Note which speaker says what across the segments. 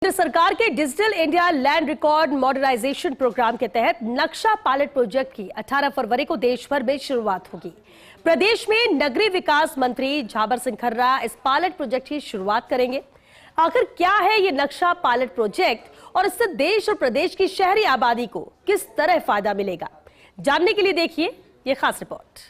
Speaker 1: केंद्र सरकार के digital India land record modernization programme के तहत नक्शा पायलट प्रोजेक्ट की 18 फरवरी को देश भर में शुरुआत होगी। प्रदेश में नगरीय विकास मंत्री झाबर सिंह खर्रा इस पायलट प्रोजेक्ट की शुरुआत करेंगे। आखिर क्या है ये नक्शा पायलट प्रोजेक्ट और इससे देश और प्रदेश की शहरी आबादी को किस तरह फायदा मिलेगा, जानने के लिए देखिए ये खास रिपोर्ट।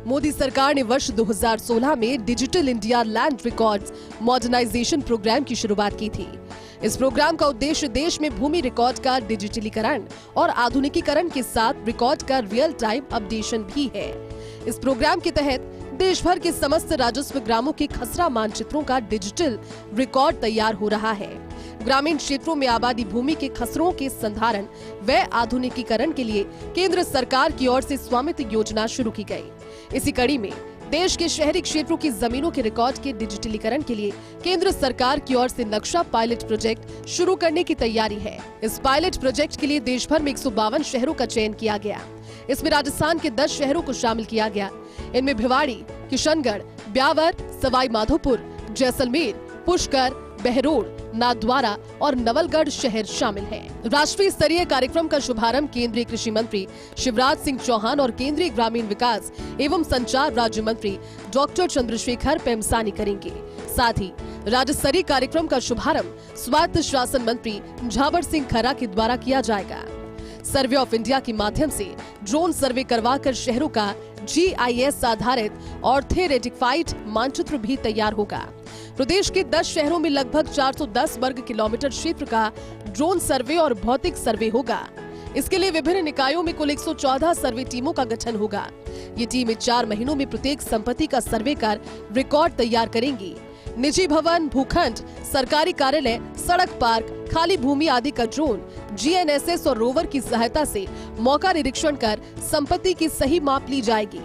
Speaker 2: मोदी सरकार ने वर्ष 2016 में digital India land records modernization programme की शुरुआत की थी। इस प्रोग्राम का उद्देश्य देश में भूमि रिकॉर्ड का डिजिटलीकरण और आधुनिकीकरण के साथ रिकॉर्ड का रियल टाइम अपडेशन भी है। इस प्रोग्राम के तहत देश भर के समस्त राजस्व ग्रामों के खसरा मानचित्रों का डिजिटल रिकॉर्ड तैयार हो रहा है। ग्रामीण क्षेत्रों में आबादी भूमि के खसरों के संधारण व आधुनिकीकरण के लिए केंद्र सरकार की ओर से स्वामित्व योजना शुरू की गई। इसी कड़ी में देश के शहरी क्षेत्रों की जमीनों के रिकॉर्ड के डिजिटलीकरण के लिए केंद्र सरकार की ओर से नक्शा पायलट प्रोजेक्ट शुरू करने की तैयारी है। इस पायलट प्रोजेक्ट के लिए देश भर में 152 शहरों का चयन किया गया। इसमें राजस्थान के 10 शहरों को शामिल किया गया। इनमें भिवाड़ी, किशनगढ़, ब्यावर, सवाई माधोपुर, जैसलमेर, पुष्कर, बहरोड़, नाथद्वारा और नवलगढ़ शहर शामिल हैं। राष्ट्रीय स्तरीय कार्यक्रम का शुभारंभ केंद्रीय कृषि मंत्री शिवराज सिंह चौहान और केंद्रीय ग्रामीण विकास एवं संचार राज्य मंत्री डॉक्टर चंद्रशेखर पेमसानी करेंगे। साथ ही राज्य स्तरीय कार्यक्रम का शुभारंभ स्वायत्त शासन मंत्री झाबर सिंह खर्रा के द्वारा किया जाएगा। सर्वे ऑफ इंडिया के माध्यम से ड्रोन सर्वे करवाकर शहरों का GIS आधारित ऑर्थोरेटिफाइड मानचित्र भी तैयार होगा। प्रदेश के 10 शहरों में लगभग 410 वर्ग किलोमीटर क्षेत्र का ड्रोन सर्वे और भौतिक सर्वे होगा। इसके लिए विभिन्न निकायों में कुल 114 सर्वे टीमों का गठन होगा। ये टीमें 4 महीनों में प्रत्येक संपत्ति का सर्वे कर रिकॉर्ड तैयार करेंगी। निजी भवन, भूखंड, सरकारी कार्यालय, सड़क, पार्क, खाली भूमि आदि का ड्रोन GNSS और रोवर की सहायता से मौका निरीक्षण कर संपत्ति की सही माप ली जाएगी।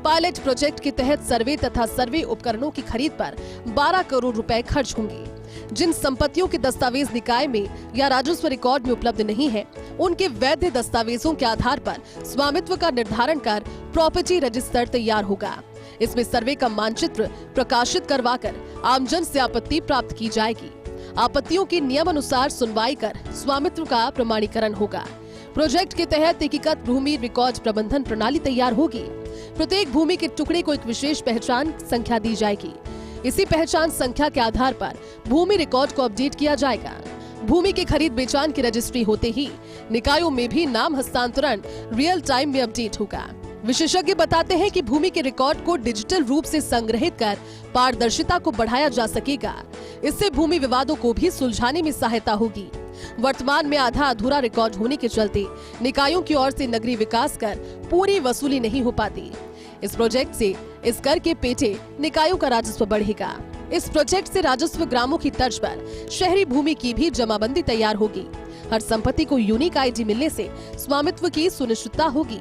Speaker 2: पायलट प्रोजेक्ट के तहत सर्वे तथा सर्वे उपकरणों की खरीद पर 12 करोड़ रुपए खर्च होंगे। जिन संपत्तियों के दस्तावेज निकाय में या राजस्व रिकॉर्ड में उपलब्ध नहीं है, उनके वैध दस्तावेजों के आधार पर स्वामित्व का निर्धारण कर प्रॉपर्टी रजिस्टर तैयार होगा। इसमें सर्वे का मानचित्र प्रकाशित करवाकर आमजन से आपत्ति प्राप्त की जाएगी। आपत्तियों की नियमानुसार सुनवाई कर स्वामित्व का प्रमाणीकरण होगा। प्रोजेक्ट के तहत एकीकृत भूमि रिकॉर्ड प्रबंधन प्रणाली तैयार होगी। प्रत्येक भूमि के टुकड़े को एक विशेष पहचान संख्या दी जाएगी। इसी पहचान संख्या के आधार पर भूमि रिकॉर्ड को अपडेट किया जाएगा। भूमि के खरीद बेचान की रजिस्ट्री होते ही निकायों में भी नाम हस्तांतरण रियल टाइम में अपडेट होगा। विशेषज्ञ बताते हैं कि भूमि के रिकॉर्ड को डिजिटल रूप से संग्रहित कर पारदर्शिता को बढ़ाया जा सकेगा। इससे भूमि विवादों को भी सुलझाने में सहायता होगी। वर्तमान में आधा अधूरा रिकॉर्ड होने के चलते निकायों की ओर से नगरीय विकास कर पूरी वसूली नहीं हो पाती। इस प्रोजेक्ट से इस कर के पेटे निकायों का राजस्व बढ़ेगा। इस प्रोजेक्ट से राजस्व ग्रामों की तर्ज पर शहरी भूमि की भी जमाबंदी तैयार होगी। हर संपत्ति को यूनिक ID मिलने से स्वामित्व की सुनिश्चितता होगी।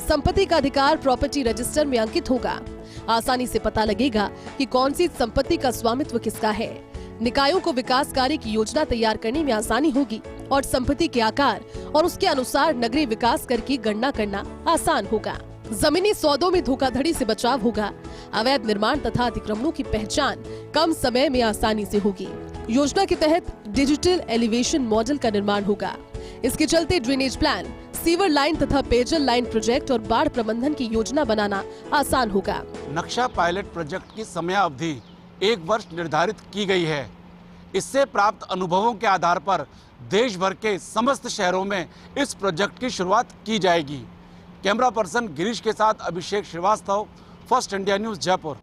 Speaker 2: संपत्ति का अधिकार प्रॉपर्टी रजिस्टर में अंकित होगा। आसानी से पता लगेगा कि कौन सी संपत्ति का स्वामित्व किसका है। निकायों को विकास कार्य की योजना तैयार करने में आसानी होगी और संपत्ति के आकार और उसके अनुसार नगरीय विकास कर की गणना करना आसान होगा। जमीनी सौदों में धोखाधड़ी से बचाव होगा। अवैध निर्माण तथा अतिक्रमणों की पहचान कम समय में आसानी से होगी। योजना के तहत डिजिटल एलिवेशन मॉडल का निर्माण होगा। इसके चलते ड्रेनेज प्लान, सीवर लाइन तथा पेयजल लाइन प्रोजेक्ट और बाढ़ प्रबंधन की योजना बनाना आसान होगा।
Speaker 3: नक्शा पायलट प्रोजेक्ट की समयावधि 1 वर्ष निर्धारित की गई है। इससे प्राप्त अनुभवों के आधार पर देश भर के समस्त शहरों में इस प्रोजेक्ट की शुरुआत की जाएगी। कैमरा पर्सन गिरीश के साथ Abhishek Shrivastava, First India News, Jaipur.